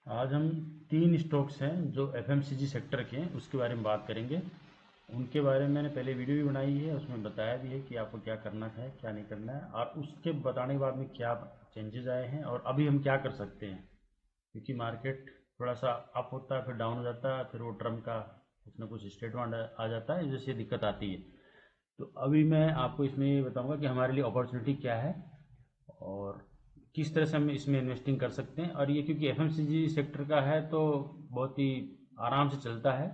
आज हम 3 स्टॉक्स हैं जो एफएमसीजी सेक्टर के हैं उसके बारे में बात करेंगे। उनके बारे में मैंने पहले वीडियो भी बनाई है, उसमें बताया भी है कि आपको क्या करना है क्या नहीं करना है, और उसके बताने के बाद में क्या चेंजेस आए हैं और अभी हम क्या कर सकते हैं। क्योंकि मार्केट थोड़ा सा अप होता है, फिर डाउन हो जाता है, फिर वो ट्रम्प का कुछ ना कुछ स्टेटमेंट आ जाता है, जिससे दिक्कत आती है। तो अभी मैं आपको इसमें ये बताऊँगा कि हमारे लिए अपॉर्चुनिटी क्या है और किस तरह से हम इसमें इन्वेस्टिंग कर सकते हैं। और ये क्योंकि एफएमसीजी सेक्टर का है तो बहुत ही आराम से चलता है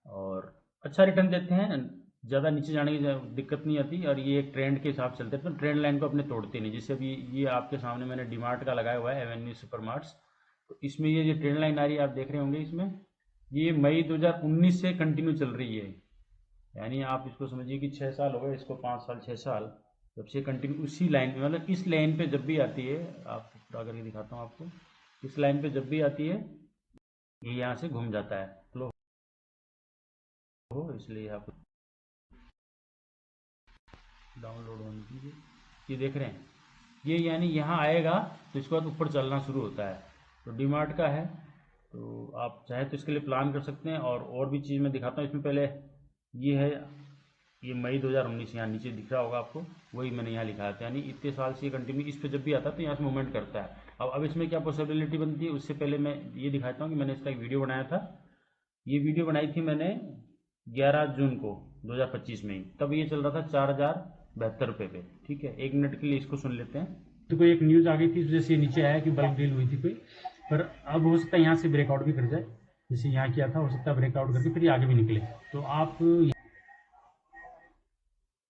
और अच्छा रिटर्न देते हैं, ज़्यादा नीचे जाने की दिक्कत नहीं आती, और ये एक ट्रेंड के हिसाब से चलते हैं, तो ट्रेंड लाइन को अपने तोड़ते नहीं। जैसे अभी ये आपके सामने मैंने डीमार्ट का लगाया हुआ है, एवेन्यू सुपर मार्ट्स। तो इसमें ये जो ट्रेंड लाइन आ रही है आप देख रहे होंगे, इसमें ये मई 2019 से कंटिन्यू चल रही है। यानी आप इसको समझिए कि 6 साल हो गए इसको, 5 साल 6 साल जब से कंटिन्यू उसी लाइन में, मतलब इस लाइन पे जब भी आती है, आप पूरा करके दिखाता हूँ आपको। इस लाइन पे जब भी आती है ये यहाँ से घूम जाता है, फ्लो हो, इसलिए आप डाउनलोड होने दीजिए। ये देख रहे हैं, ये यानी यहाँ आएगा तो इसके बाद ऊपर चलना शुरू होता है। तो डीमार्ट का है, तो आप चाहे तो इसके लिए प्लान कर सकते हैं। और भी चीज़ मैं दिखाता हूँ इसमें। पहले ये है, ये मई 2019 यहाँ नीचे दिख रहा होगा आपको, वही मैंने यहाँ लिखा था। यानी इतने साल से ये कंटिन्यू इस पे जब भी आता है तो यहाँ से मूवमेंट करता है। अब इसमें क्या पॉसिबिलिटी बनती है, उससे पहले मैं ये दिखाता हूँ कि मैंने इसका एक वीडियो बनाया था। ये वीडियो बनाई थी मैंने 11 जून को 2025 में ही, तब ये चल रहा था 4072 रुपये पे। ठीक है, 1 मिनट के लिए इसको सुन लेते हैं। तो कोई एक न्यूज़ आ गई थी, इस वजह से नीचे आया कि बल्क डील हुई थी कोई, पर अब हो सकता है यहाँ से ब्रेकआउट भी कर जाए, जैसे यहाँ किया था, हो सकता है ब्रेकआउट करके फिर ये आगे भी निकले। तो आप,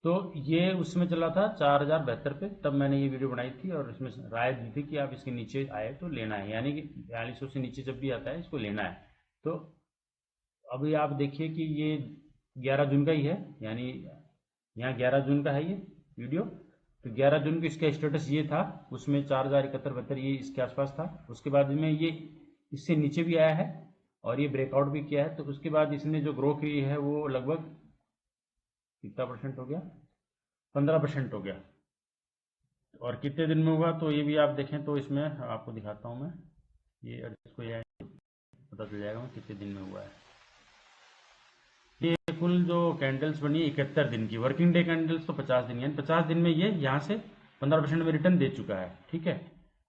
तो ये उसमें चला था 4072 पे, तब मैंने ये वीडियो बनाई थी और इसमें राय दी थी कि आप इसके नीचे आए तो लेना है, यानी कि 4200 से नीचे जब भी आता है इसको लेना है। तो अभी आप देखिए कि ये 11 जून का ही है, यानी यहाँ 11 जून का है ये वीडियो। तो 11 जून को इसका स्टेटस ये था, उसमें 4071 ये इसके आसपास था। उसके बाद में ये इससे नीचे भी आया है और ये ब्रेकआउट भी किया है। तो उसके बाद इसने जो ग्रो की है वो लगभग कितना परसेंट हो गया, 15% हो गया। और कितने दिन में हुआ तो ये भी आप देखें, तो इसमें आपको दिखाता हूँ मैं। ये इसको ये पता चल जाएगा कितने दिन में हुआ है। ये कुल जो कैंडल्स बनी 71 दिन की, वर्किंग डे कैंडल्स तो 50 दिन, यानी 50 दिन में ये यहाँ से 15% में रिटर्न दे चुका है। ठीक है,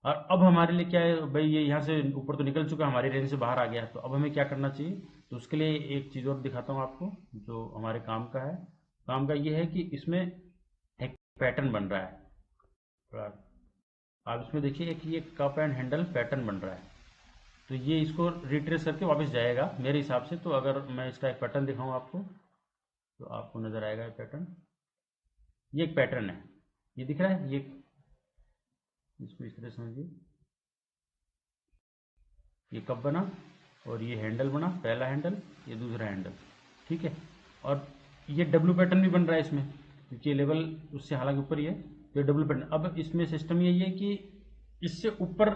और अब हमारे लिए क्या है भाई, ये यहाँ से ऊपर तो निकल चुका, हमारी रेंज से बाहर आ गया, तो अब हमें क्या करना चाहिए। तो उसके लिए एक चीज़ और दिखाता हूँ आपको जो हमारे काम का है। काम का ये है कि इसमें एक पैटर्न बन रहा है थोड़ा, आप इसमें देखिए कि ये कप एंड हैंडल पैटर्न बन रहा है। तो ये इसको रिट्रेस करके वापस जाएगा मेरे हिसाब से। तो अगर मैं इसका एक पैटर्न दिखाऊं आपको तो आपको नज़र आएगा ये पैटर्न। ये एक पैटर्न है, ये दिख रहा है, ये इसको इस तरह समझिए, ये कप बना और ये हैंडल बना, पहला हैंडल, ये दूसरा हैंडल। ठीक है, और ये डब्ल्यू पैटर्न भी बन रहा है इसमें, क्योंकि ये लेवल उससे हालांकि ऊपर ही है। तो ये डब्ल्यू पैटर्न, अब इसमें सिस्टम यही है कि इससे ऊपर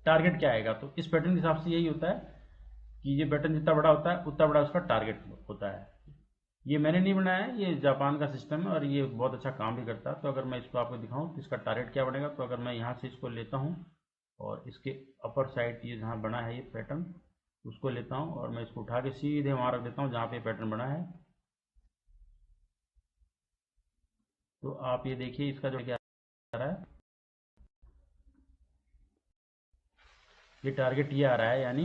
टारगेट क्या आएगा। तो इस पैटर्न के हिसाब से यही होता है कि ये पैटर्न जितना बड़ा होता है उतना बड़ा उसका टारगेट होता है। ये मैंने नहीं बनाया है, ये जापान का सिस्टम है और ये बहुत अच्छा काम भी करता है। तो अगर मैं इसको आपको दिखाऊं तो इसका टारगेट क्या बनेगा, तो अगर मैं यहाँ से इसको लेता हूँ और इसके अपर साइड ये जहाँ बना है ये पैटर्न, उसको लेता हूँ और मैं इसको उठा के सीधे वहाँ रख देता हूँ जहाँ पे पैटर्न बना है। तो आप ये देखिए इसका जो क्या आ रहा है, ये टारगेट ये आ रहा है, यानी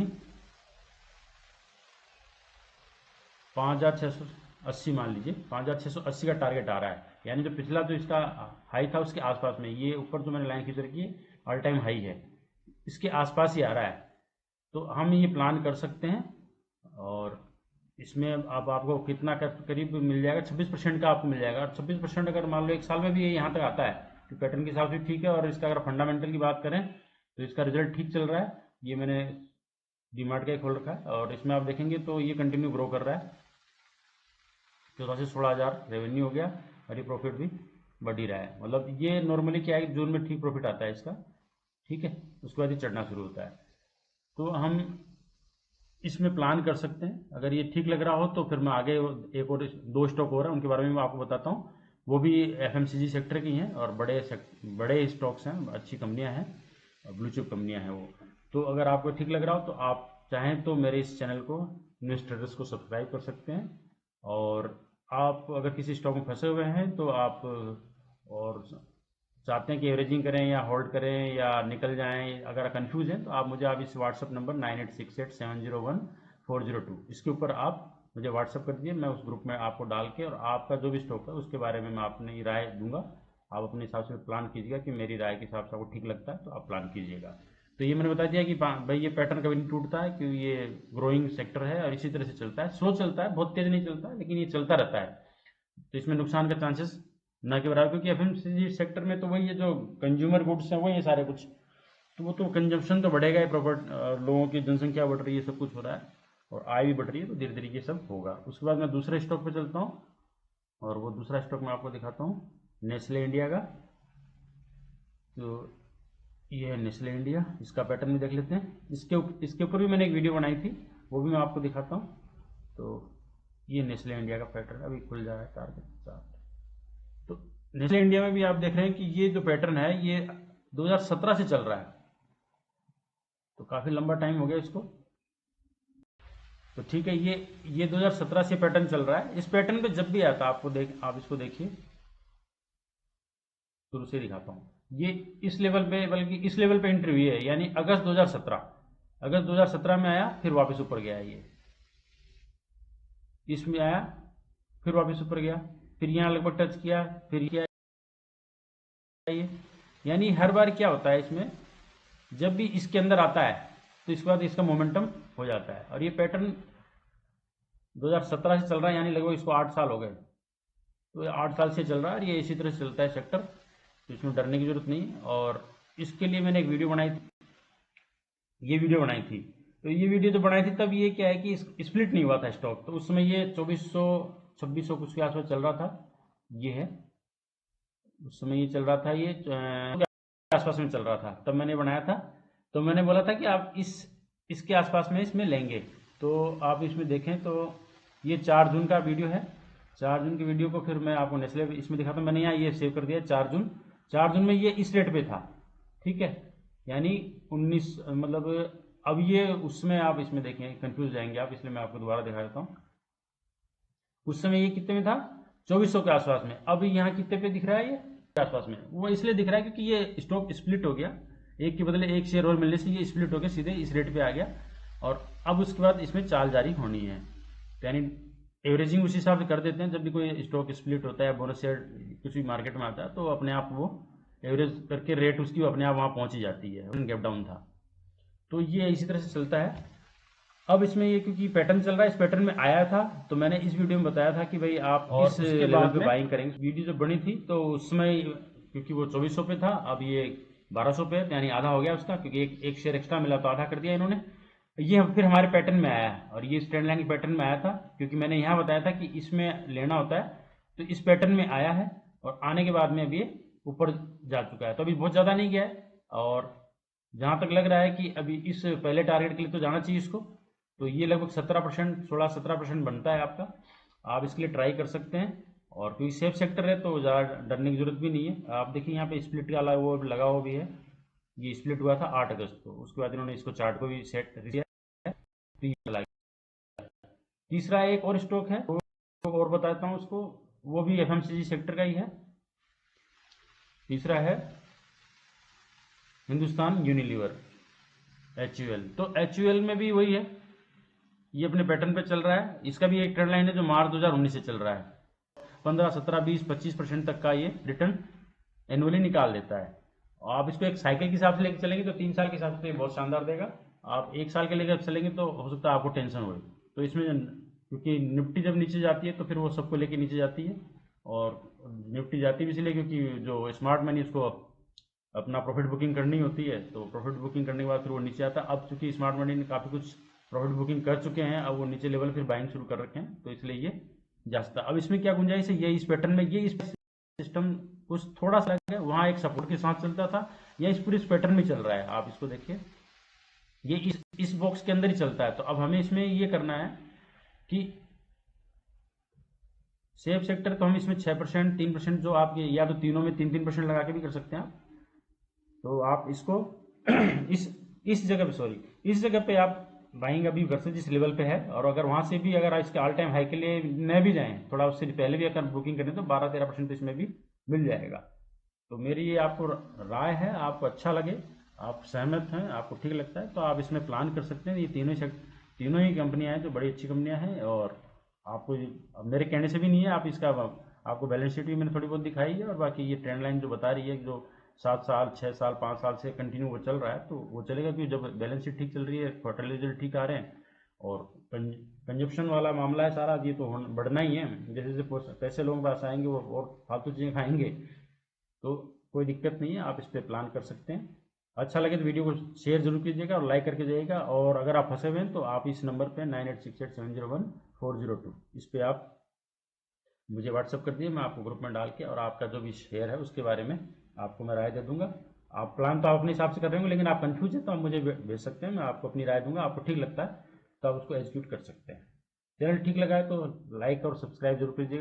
5680 मान लीजिए, 5680 का टारगेट आ रहा है। यानी जो पिछला जो इसका हाई था उसके आसपास में, ये ऊपर जो मैंने लाइन खींच रखी है ऑल टाइम हाई है, इसके आसपास ही आ रहा है। तो हम ये प्लान कर सकते हैं और इसमें अब आपको कितना करीब मिल जाएगा, 26% का आपको मिल जाएगा। और 26% अगर मान लो 1 साल में भी ये यहाँ तक आता है तो पैटर्न के हिसाब से ठीक है। और इसका अगर फंडामेंटल की बात करें तो इसका रिजल्ट ठीक चल रहा है। ये मैंने डीमार्ट का ही खोल रखा है और इसमें आप देखेंगे तो ये कंटिन्यू ग्रो कर रहा है। 14 से 16 हज़ार रेवेन्यू हो गया और ये प्रॉफिट भी बढ़ ही रहा है। मतलब ये नॉर्मली क्या है कि जून में ठीक प्रॉफिट आता है इसका। ठीक है, उसके बाद ये चढ़ना शुरू होता है। तो हम इसमें प्लान कर सकते हैं, अगर ये ठीक लग रहा हो तो फिर मैं आगे एक और 2 स्टॉक और हैं उनके बारे में मैं आपको बताता हूँ। वो भी एफएमसीजी सेक्टर की हैं और बड़े स्टॉक्स हैं, अच्छी कंपनियां हैं, ब्लू चिप कंपनियां हैं वो। तो अगर आपको ठीक लग रहा हो तो आप चाहें तो मेरे इस चैनल को न्यूज़ ट्रेडर्स को सब्सक्राइब कर सकते हैं। और आप अगर किसी स्टॉक में फंसे हुए हैं तो आप और चाहते हैं कि एवरेजिंग करें या होल्ड करें या निकल जाएं, अगर कंफ्यूज हैं तो आप इस व्हाट्सअप नंबर 9868701402 इसके ऊपर आप मुझे व्हाट्सअप कर दीजिए। मैं उस ग्रुप में आपको डाल के और आपका जो भी स्टॉक है उसके बारे में मैं अपनी राय दूंगा। आप अपने हिसाब से प्लान कीजिएगा कि मेरी राय के हिसाब से आपको ठीक लगता है तो आप प्लान कीजिएगा। तो ये मैंने बता दिया कि भाई ये पैटर्न कभी नहीं टूटता है, क्योंकि ये ग्रोइंग सेक्टर है और इसी तरह से चलता है। स्लो चलता है, बहुत तेज नहीं चलता है, लेकिन ये चलता रहता है। तो इसमें नुकसान का चांसेस ना के बराबर, क्योंकि एफएमसीजी सेक्टर में तो वही है, जो कंज्यूमर गुड्स हैं वही है सारे कुछ, तो वो तो कंजम्पशन तो बढ़ेगा ही, लोगों की जनसंख्या बढ़ रही है, सब कुछ हो रहा है और आय भी बढ़ रही है, तो धीरे धीरे ये सब होगा। उसके बाद मैं दूसरे स्टॉक पे चलता हूँ और वो दूसरा स्टॉक मैं आपको दिखाता हूँ, नेस्ले इंडिया का। तो ये है नेस्ले इंडिया, इसका पैटर्न भी देख लेते हैं। इसके ऊपर भी मैंने एक वीडियो बनाई थी, वो भी मैं आपको दिखाता हूँ। तो ये नेस्ले इंडिया का पैटर्न अभी खुल जा रहा है, टारगेट चार्ट। तो नेस्ले इंडिया में भी आप देख रहे हैं कि ये जो पैटर्न है ये 2017 से चल रहा है, तो काफी लंबा टाइम हो गया इसको। तो ठीक है, ये 2017 से पैटर्न चल रहा है। इस पैटर्न पे जब भी आता है आप इसको देखिए, शुरू से दिखाता हूँ। ये इस लेवल पे, बल्कि इस लेवल पे एंट्री हुई है, यानी अगस्त 2017 में आया, फिर वापस ऊपर गया, ये इसमें आया, फिर वापस ऊपर गया, फिर यहाँ लगभग टच किया, फिर किया, ये यानी हर बार क्या होता है इसमें, जब भी इसके अंदर आता है तो इसके बाद इसका मोमेंटम हो जाता है। और ये पैटर्न 2017 से चल रहा है, यानी लगभग इसको 8 साल हो गए। तो 8 साल से चल रहा है और ये इसी तरह से चलता है सेक्टर, तो इसमें डरने की जरूरत नहीं। और इसके लिए मैंने एक वीडियो बनाई थी, ये वीडियो बनाई थी। तो ये वीडियो जो बनाई थी तब ये क्या है कि स्प्लिट नहीं हुआ था स्टॉक, तो उस समय ये 2400-2600 कुछ के आसपास चल रहा था। ये है, उस समय ये चल रहा था, ये आसपास में चल रहा था, तब मैंने बनाया था। तो मैंने बोला था कि आप इसके आसपास में इसमें लेंगे। तो आप इसमें देखें तो ये 4 जून का वीडियो है। 4 जून की वीडियो को फिर मैं आपको नेस्ले इसमें दिखाता हूँ। मैंने यहाँ ये सेव कर दिया, 4 जून में ये इस रेट पे था, ठीक है, यानी 19 मतलब अब ये उसमें आप इसमें देखें कंफ्यूज जाएंगे आप, इसलिए मैं आपको दोबारा दिखा देता हूँ। उस समय ये कितने में था, 2400 के आसपास में। अब यहाँ कितने पे दिख रहा है, ये आसपास में। वो इसलिए दिख रहा है क्योंकि ये स्टॉक स्प्लिट हो गया, एक के बदले एक शेयर और मिलने से ये स्प्लिट होकर सीधे इस रेट पे आ गया। और अब उसके बाद इसमें चाल जारी होनी है, यानी एवरेजिंग उस हिसाब से कर देते हैं। जब भी कोई स्टॉक स्प्लिट होता है, बोनस शेयर कुछ भी मार्केट में आता है, तो अपने आप वो एवरेज करके रेट उसकी अपने आप वहाँ पहुँच ही जाती है। गैप डाउन था, तो ये इसी तरह से चलता है। अब इसमें ये क्योंकि पैटर्न चल रहा है, इस पैटर्न में आया था, तो मैंने इस वीडियो में बताया था कि भाई आप इस लेवल पे बाइंग करेंगे। वीडियो जब बनी थी तो उसमें क्योंकि वो 2400 पे था, अब ये 1200 पे, यानी आधा हो गया उसका, क्योंकि एक शेयर एक्स्ट्रा मिला तो आधा कर दिया इन्होंने। ये फिर हमारे पैटर्न में आया और ये ट्रेंड लाइन के पैटर्न में आया था, क्योंकि मैंने यहाँ बताया था कि इसमें लेना होता है। तो इस पैटर्न में आया है और आने के बाद में अभी ये ऊपर जा चुका है, तो अभी बहुत ज़्यादा नहीं गया है। और जहाँ तक लग रहा है कि अभी इस पहले टारगेट के लिए तो जाना चाहिए इसको, तो ये लगभग 17%, 16-17% बनता है आपका। आप इसके लिए ट्राई कर सकते हैं। और क्योंकि सेफ सेक्टर है तो ज़्यादा डरने की जरूरत भी नहीं है। आप देखिए यहाँ पे स्प्लिट का वो लगा हुआ भी है, ये स्प्लिट हुआ था 8 अगस्त को, उसके बाद इन्होंने इसको चार्ट को भी सेट किया है, तो ये चला गया। तीसरा एक और स्टॉक है, तो और बताता हूँ उसको, वो भी एफएमसीजी सेक्टर का ही है। तीसरा है हिंदुस्तान यूनिलीवर, HUL। तो HUL में भी वही है, ये अपने पैटर्न पे चल रहा है। इसका भी एक ट्रेंड लाइन है जो मार्च 2019 से चल रहा है। 15, 17, 20, 25% तक का ये रिटर्न एनुअली निकाल देता है। आप इसको एक साइकिल के हिसाब से लेकर चलेंगे तो 3 साल के हिसाब से बहुत शानदार देगा। आप 1 साल के लेकर चलेंगे तो हो सकता है आपको टेंशन हो। तो इसमें क्योंकि निफ्टी जब नीचे जाती है तो फिर वो सबको लेके नीचे जाती है, और निफ्टी जाती भी इसलिए क्योंकि जो स्मार्ट मनी उसको अपना प्रॉफिट बुकिंग करनी होती है, तो प्रॉफिट बुकिंग करने के बाद फिर वो नीचे आता है। अब चूंकि स्मार्ट मनी ने काफ़ी कुछ प्रॉफिट बुकिंग कर चुके हैं, अब वो नीचे लेवल फिर बाइंग शुरू कर रखे हैं, तो इसलिए ये जाता। अब इसमें क्या गुंजाइश है, ये इस पैटर्न में, ये इस सिस्टम कुछ थोड़ा सा है, वहाँ एक सपोर्ट के साथ चलता था, या इस पूरे पैटर्न में चल रहा है। आप इसको देखिए, ये इस बॉक्स के अंदर ही चलता है। तो अब हमें इसमें ये करना है कि सेफ सेक्टर, तो हम इसमें 6%, 3% जो आपके, या तो तीनों में 3-3% लगा के भी कर सकते हैं आप। तो आप इसको इस जगह पे, इस जगह पे आप बाइंग अभी वर्सेस जिस लेवल पे है, और अगर वहाँ से भी अगर इसके ऑल टाइम हाई के लिए न भी जाएं, थोड़ा उससे पहले भी अगर बुकिंग करें तो 12-13% तो इसमें भी मिल जाएगा। तो मेरी ये आपको राय है, आपको अच्छा लगे, आप सहमत हैं, आपको ठीक लगता है तो आप इसमें प्लान कर सकते हैं। ये तीनों ही कंपनियां हैं जो बड़ी अच्छी कंपनियां हैं, और आपको अब मेरे कहने से भी नहीं है, आप इसका आपको बैलेंस शीट भी मैंने थोड़ी बहुत दिखाई है, और बाकी ये ट्रेंड लाइन जो बता रही है जो 7 साल 6 साल 5 साल से कंटिन्यू वो चल रहा है, तो वो चलेगा, क्योंकि जब बैलेंस शीट ठीक चल रही है, क्वार्टरली रिजल्ट ठीक आ रहे हैं, और कंजप्शन वाला मामला है सारा, ये तो बढ़ना ही है। जैसे जैसे पैसे लोगों के पास आएंगे वो और फालतू चीज़ें खाएंगे, तो कोई दिक्कत नहीं है, आप इस पर प्लान कर सकते हैं। अच्छा लगे तो वीडियो को शेयर जरूर कीजिएगा और लाइक करके जाइएगा, और अगर आप फंसे हुए हैं तो आप इस नंबर पे 9868701402 इस पे आप मुझे व्हाट्सअप कर दिए, मैं आपको ग्रुप में डाल के और आपका जो भी शेयर है उसके बारे में आपको मैं राय दे दूंगा। आप प्लान तो आप अपने हिसाब से कर रहे होंगे, लेकिन आप कंफ्यूज है तो आप मुझे भेज सकते हैं, मैं आपको अपनी राय दूंगा, आपको ठीक लगता है तो आप उसको एग्जीक्यूट कर सकते हैं। चैनल ठीक लगा है तो लाइक और सब्सक्राइब जरूर कीजिएगा।